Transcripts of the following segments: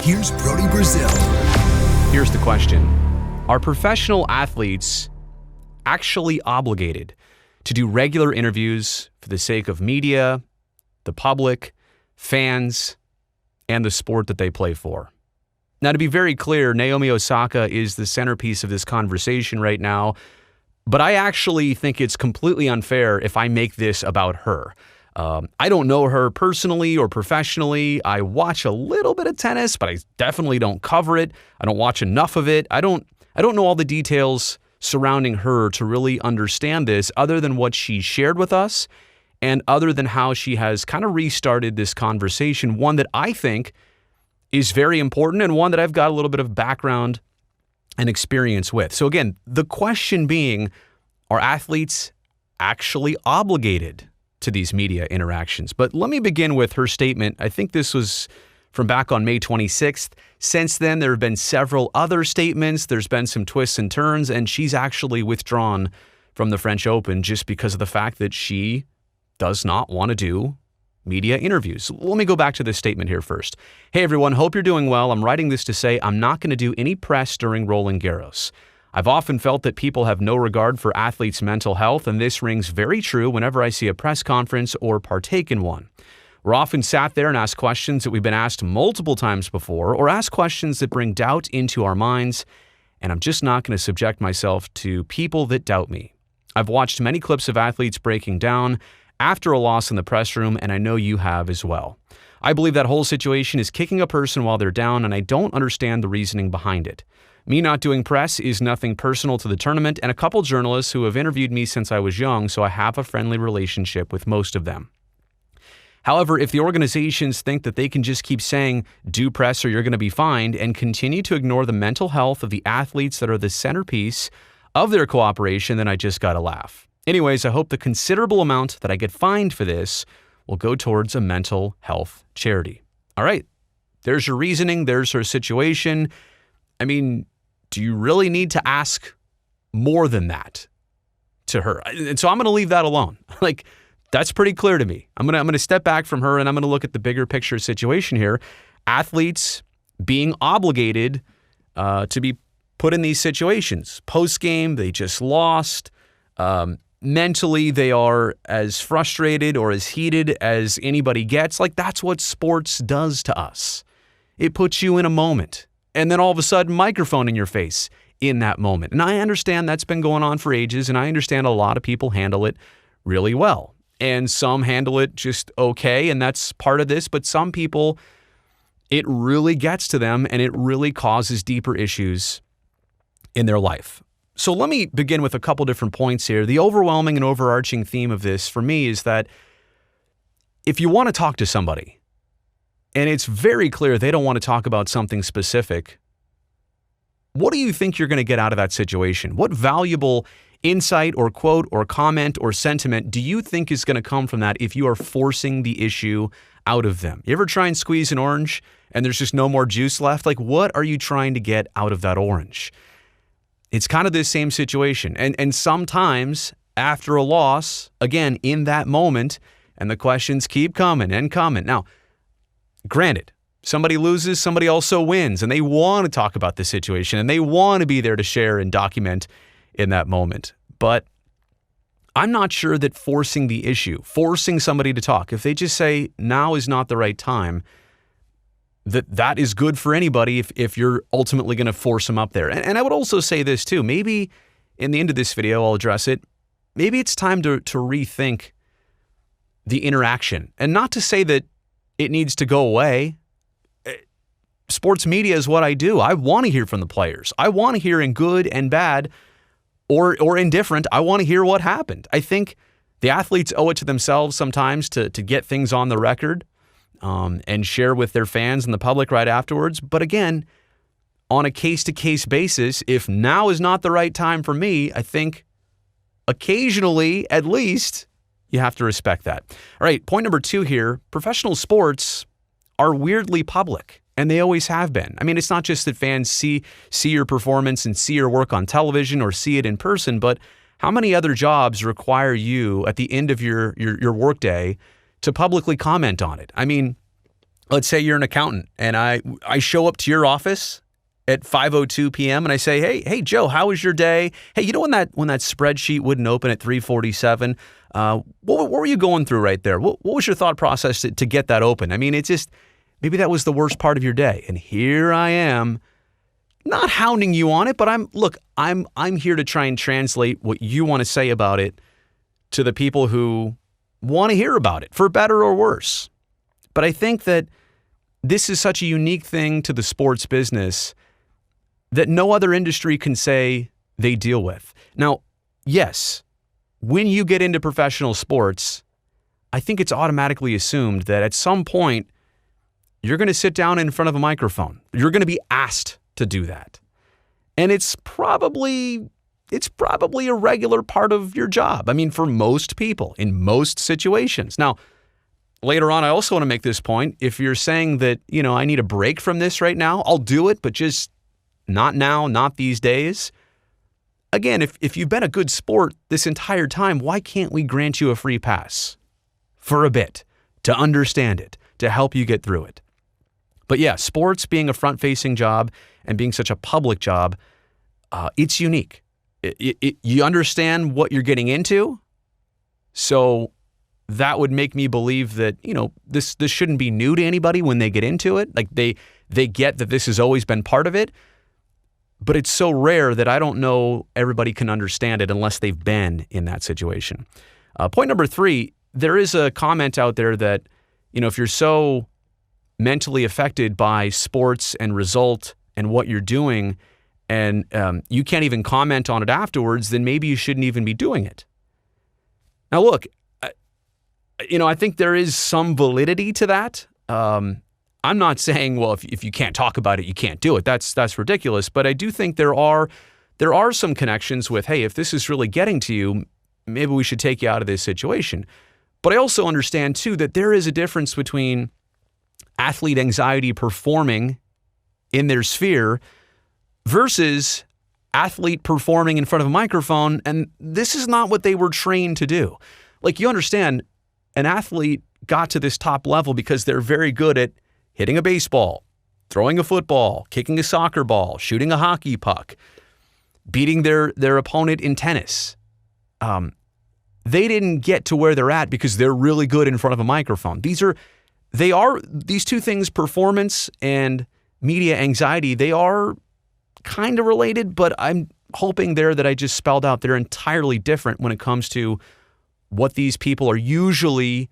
Here's Brody Brazil. Here's the question. Are professional athletes actually obligated to do regular interviews for the sake of media, the public, fans, and the sport that they play for? Now, to be very clear, Naomi Osaka is the centerpiece of this conversation right now, but I actually think it's completely unfair if I make this about her. I don't know her personally or professionally. I watch a little bit of tennis, but I definitely don't cover it. I don't watch enough of it. I don't know all the details surrounding her to really understand this other than what she shared with us and other than how she has kind of restarted this conversation, one that I think is very important and one that I've got a little bit of background and experience with. So again, the question being, are athletes actually obligated to these media interactions? But let me begin with her statement. I think this was from back on May 26th. Since then, there have been several other statements. There's been some twists and turns, and she's actually withdrawn from the French Open just because of the fact that she does not want to do media interviews. Let me go back to this statement here first. Hey everyone, hope you're doing well. I'm writing this to say I'm not going to do any press during Roland Garros. I've often felt that people have no regard for athletes' mental health, and this rings very true whenever I see a press conference or partake in one. We're often sat there and ask questions that we've been asked multiple times before, or ask questions that bring doubt into our minds, and I'm just not going to subject myself to people that doubt me. I've watched many clips of athletes breaking down after a loss in the press room, and I know you have as well. I believe that whole situation is kicking a person while they're down, and I don't understand the reasoning behind it. Me not doing press is nothing personal to the tournament and a couple journalists who have interviewed me since I was young, so I have a friendly relationship with most of them. However, if the organizations think that they can just keep saying, do press or you're going to be fined, and continue to ignore the mental health of the athletes that are the centerpiece of their cooperation, then I just got to laugh. Anyways, I hope the considerable amount that I get fined for this will go towards a mental health charity. All right, there's your reasoning. There's her situation. I mean, do you really need to ask more than that to her? And so I'm going to leave that alone. Like, that's pretty clear to me. I'm going to step back from her and I'm going to look at the bigger picture situation here. Athletes being obligated to be put in these situations. Post-game, they just lost. Mentally, they are as frustrated or as heated as anybody gets. Like, that's what sports does to us. It puts you in a moment. And then all of a sudden, microphone in your face in that moment. And I understand that's been going on for ages, and I understand a lot of people handle it really well. And some handle it just okay, and that's part of this. But some people, it really gets to them, and it really causes deeper issues in their life. So let me begin with a couple different points here. The overwhelming and overarching theme of this for me is that if you want to talk to somebody, and it's very clear they don't want to talk about something specific, what do you think you're going to get out of that situation? What valuable insight or quote or comment or sentiment do you think is going to come from that if you are forcing the issue out of them? You ever try and squeeze an orange and there's just no more juice left? Like, what are you trying to get out of that orange? It's kind of this same situation. And sometimes after a loss, again, in that moment, and the questions keep coming and coming. Now, granted, somebody loses, somebody also wins, and they want to talk about the situation, and they want to be there to share and document in that moment. But I'm not sure that forcing the issue, forcing somebody to talk, if they just say now is not the right time, that is good for anybody if you're ultimately going to force them up there. And I would also say this too, maybe in the end of this video, I'll address it. Maybe it's time to rethink the interaction, and not to say that it needs to go away. Sports media is what I do. I want to hear from the players. I want to hear in good and bad or indifferent. I want to hear what happened. I think the athletes owe it to themselves sometimes to get things on the record and share with their fans and the public right afterwards. But again, on a case-to-case basis, if now is not the right time for me, I think occasionally, at least, you have to respect that. All right, point number 2 here. Professional sports are weirdly public, and they always have been. I mean, it's not just that fans see your performance and see your work on television or see it in person, but how many other jobs require you at the end of your workday to publicly comment on it? I mean, let's say you're an accountant and I show up to your office at 5:02 p.m. and I say, hey, Joe, how was your day? Hey, you know when that spreadsheet wouldn't open at 3:47? What were you going through right there? What was your thought process to get that open? I mean, it's just, maybe that was the worst part of your day. And here I am, not hounding you on it, but I'm here to try and translate what you want to say about it to the people who want to hear about it, for better or worse. But I think that this is such a unique thing to the sports business that no other industry can say they deal with. Now, yes, when you get into professional sports, I think it's automatically assumed that at some point you're going to sit down in front of a microphone. You're going to be asked to do that. And it's probably a regular part of your job. I mean, for most people, in most situations. Now, later on, I also want to make this point. If you're saying that, I need a break from this right now, I'll do it, but just not now, not these days. Again, if you've been a good sport this entire time, why can't we grant you a free pass for a bit to understand it, to help you get through it? But yeah, sports being a front-facing job and being such a public job, it's unique. You understand what you're getting into, so that would make me believe that, this shouldn't be new to anybody when they get into it. Like they get that this has always been part of it, but it's so rare that I don't know everybody can understand it unless they've been in that situation. Point number 3, there is a comment out there that, if you're so mentally affected by sports and result and what you're doing, and you can't even comment on it afterwards, then maybe you shouldn't even be doing it. Now, look, I think there is some validity to that. I'm not saying, well, if you can't talk about it, you can't do it. That's ridiculous. But I do think there are some connections with, hey, if this is really getting to you, maybe we should take you out of this situation. But I also understand, too, that there is a difference between athlete anxiety performing in their sphere versus athlete performing in front of a microphone, and this is not what they were trained to do. Like, you understand, an athlete got to this top level because they're very good at hitting a baseball, throwing a football, kicking a soccer ball, shooting a hockey puck, beating their opponent in tennis. They didn't get to where they're at because they're really good in front of a microphone. These two things, performance and media anxiety, they are kind of related, but I'm hoping there that I just spelled out they're entirely different when it comes to what these people are usually,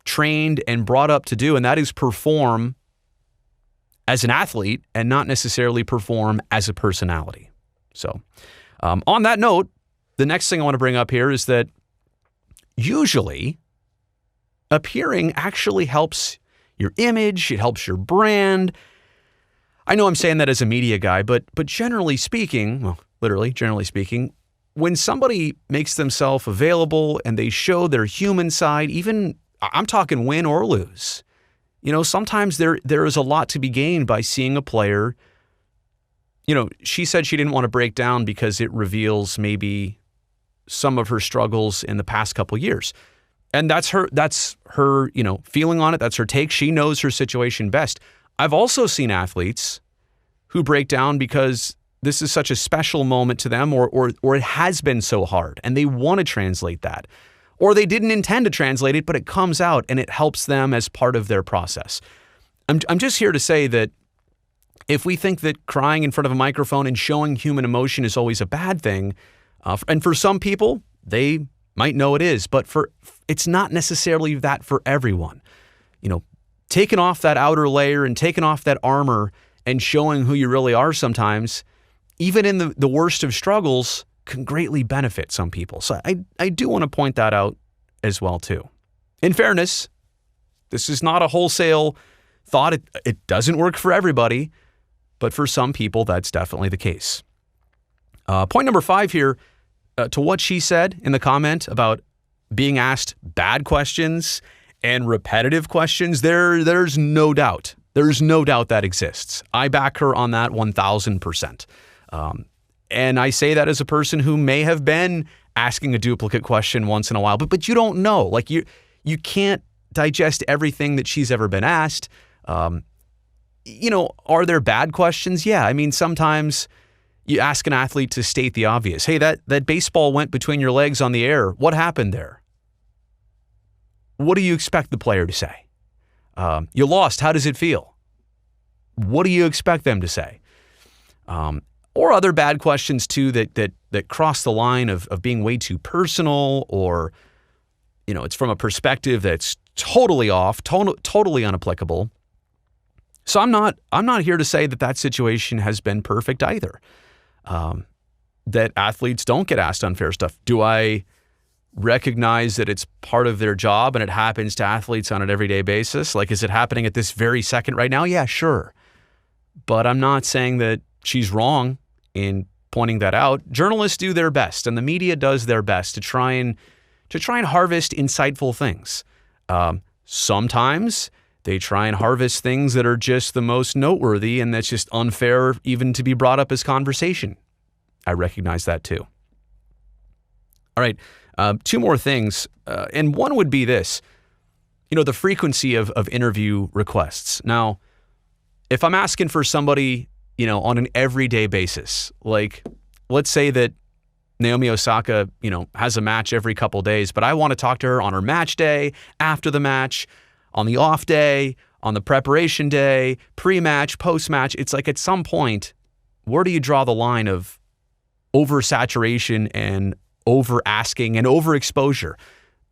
trained and brought up to do, and that is perform as an athlete and not necessarily perform as a personality. So on that note, the next thing I want to bring up here is that usually appearing actually helps your image, it helps your brand. I know I'm saying that as a media guy, but generally speaking, well, literally, generally speaking, when somebody makes themselves available and they show their human side, even I'm talking win or lose, sometimes there is a lot to be gained by seeing a player. She said she didn't want to break down because it reveals maybe some of her struggles in the past couple years. And that's her, feeling on it. That's her take. She knows her situation best. I've also seen athletes who break down because this is such a special moment to them, or it has been so hard and they want to translate that, or they didn't intend to translate it, but it comes out and it helps them as part of their process. I'm just here to say that if we think that crying in front of a microphone and showing human emotion is always a bad thing, and for some people, they might know it is, but it's not necessarily that for everyone. Taking off that outer layer and taking off that armor and showing who you really are sometimes, even in the worst of struggles, can greatly benefit some people. So I do want to point that out as well too. In fairness, this is not a wholesale thought. It doesn't work for everybody, but for some people, that's definitely the case. Point number 5 here, to what she said in the comment about being asked bad questions and repetitive questions, there's no doubt. There's no doubt that exists. I back her on that 1,000%. And I say that as a person who may have been asking a duplicate question once in a while, but you don't know. Like you can't digest everything that she's ever been asked. Are there bad questions? Yeah. I mean, sometimes you ask an athlete to state the obvious. Hey, that baseball went between your legs on the air. What happened there? What do you expect the player to say? You lost. How does it feel? What do you expect them to say? Or other bad questions too that cross the line of being way too personal, or it's from a perspective that's totally off, totally unapplicable. So I'm not here to say that situation has been perfect either. That athletes don't get asked unfair stuff. Do I recognize that it's part of their job and it happens to athletes on an everyday basis? Like, is it happening at this very second right now? Yeah, sure. But I'm not saying that she's wrong in pointing that out. Journalists do their best, and the media does their best to try and harvest insightful things. Sometimes they try and harvest things that are just the most noteworthy, and that's just unfair even to be brought up as conversation. I recognize that too. All right, two more things, and one would be this. The frequency of interview requests. Now, if I'm asking for somebody, on an everyday basis, like let's say that Naomi Osaka, has a match every couple days, but I want to talk to her on her match day, after the match, on the off day, on the preparation day, pre-match, post-match. It's like at some point, where do you draw the line of oversaturation and over-asking and overexposure?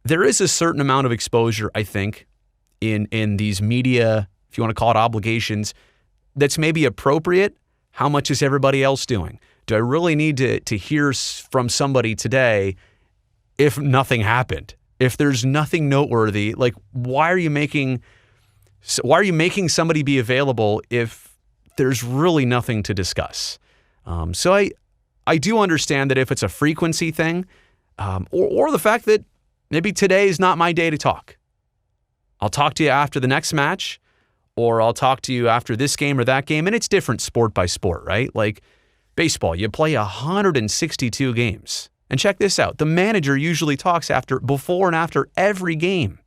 There is a certain amount of exposure, I think, in these media, if you want to call it obligations, that's maybe appropriate. How much is everybody else doing? Do I really need to hear from somebody today if nothing happened? If there's nothing noteworthy, like why are you making somebody be available if there's really nothing to discuss? So I do understand that if it's a frequency thing, or the fact that maybe today is not my day to talk. I'll talk to you after the next match, or I'll talk to you after this game or that game. And it's different sport by sport, right? Like baseball, you play 162 games. And check this out. The manager usually talks before and after every game.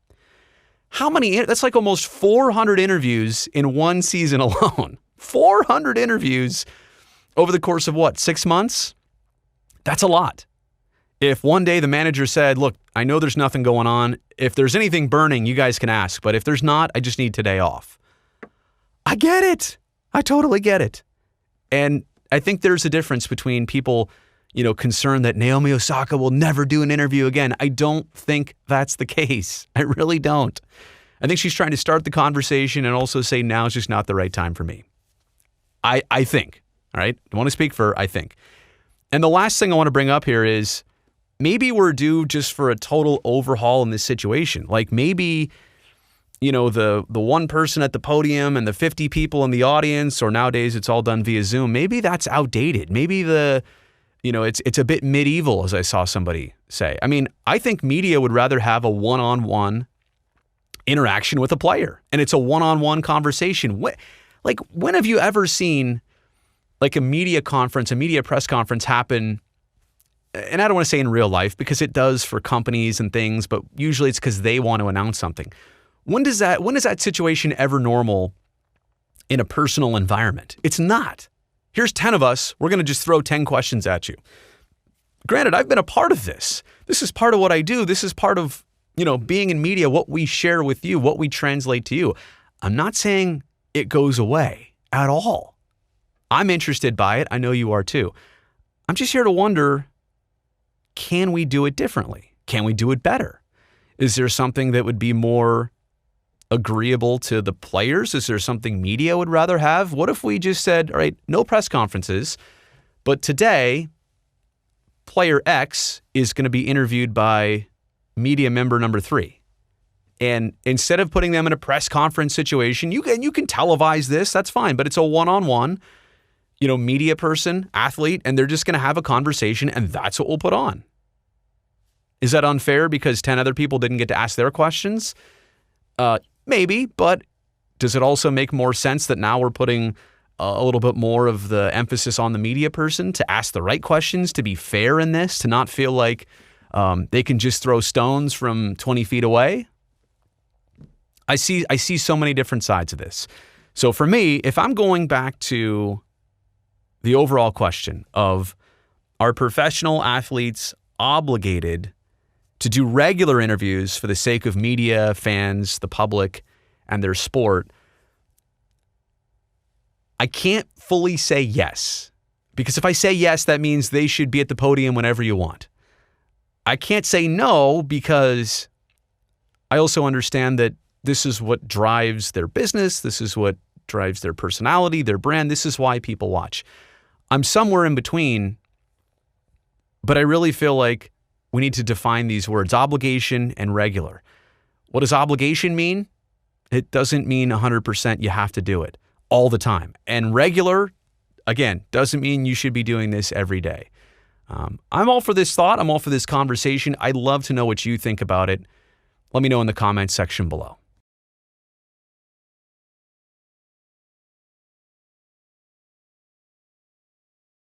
How many? That's like almost 400 interviews in one season alone. 400 interviews over the course of 6 months? That's a lot. If one day the manager said, look, I know there's nothing going on. If there's anything burning, you guys can ask. But if there's not, I just need today off. I get it. I totally get it. And I think there's a difference between people, concerned that Naomi Osaka will never do an interview again. I don't think that's the case. I really don't. I think she's trying to start the conversation and also say now's just not the right time for me. I think. All right. I want to speak for I think. And the last thing I want to bring up here is maybe we're due just for a total overhaul in this situation. Like maybe, the one person at the podium and the 50 people in the audience, or nowadays it's all done via Zoom. Maybe that's outdated. Maybe it's a bit medieval, as I saw somebody say. I mean, I think media would rather have a one-on-one interaction with a player, and it's a one-on-one conversation. When have you ever seen like a media press conference happen? And I don't want to say in real life because it does for companies and things, but usually it's because they want to announce something. When is that situation ever normal in a personal environment? It's not. Here's 10 of us. We're going to just throw 10 questions at you. Granted, I've been a part of this. This is part of what I do. This is part of, being in media, what we share with you, what we translate to you. I'm not saying it goes away at all. I'm interested by it. I know you are too. I'm just here to wonder, can we do it differently? Can we do it better? Is there something that would be more agreeable to the players? Is there something media would rather have? What if we just said, all right, no press conferences, but today, player X is going to be interviewed by media member number 3. And instead of putting them in a press conference situation, you can televise this, that's fine, but it's a one-on-one, media person, athlete, and they're just going to have a conversation, and that's what we'll put on. Is that unfair because 10 other people didn't get to ask their questions? Maybe, but does it also make more sense that now we're putting a little bit more of the emphasis on the media person to ask the right questions, to be fair in this, to not feel like they can just throw stones from 20 feet away? I see so many different sides of this. So for me, if I'm going back to the overall question of, are professional athletes obligated to do regular interviews for the sake of media, fans, the public, and their sport? I can't fully say yes, because if I say yes, that means they should be at the podium whenever you want. I can't say no, because I also understand that this is what drives their business. This is what drives their personality, their brand. This is why people watch. I'm somewhere in between, but I really feel like we need to define these words, obligation and regular. What does obligation mean? It doesn't mean 100% you have to do it all the time. And regular, again, doesn't mean you should be doing this every day. I'm all for this thought. I'm all for this conversation. I'd love to know what you think about it. Let me know in the comments section below.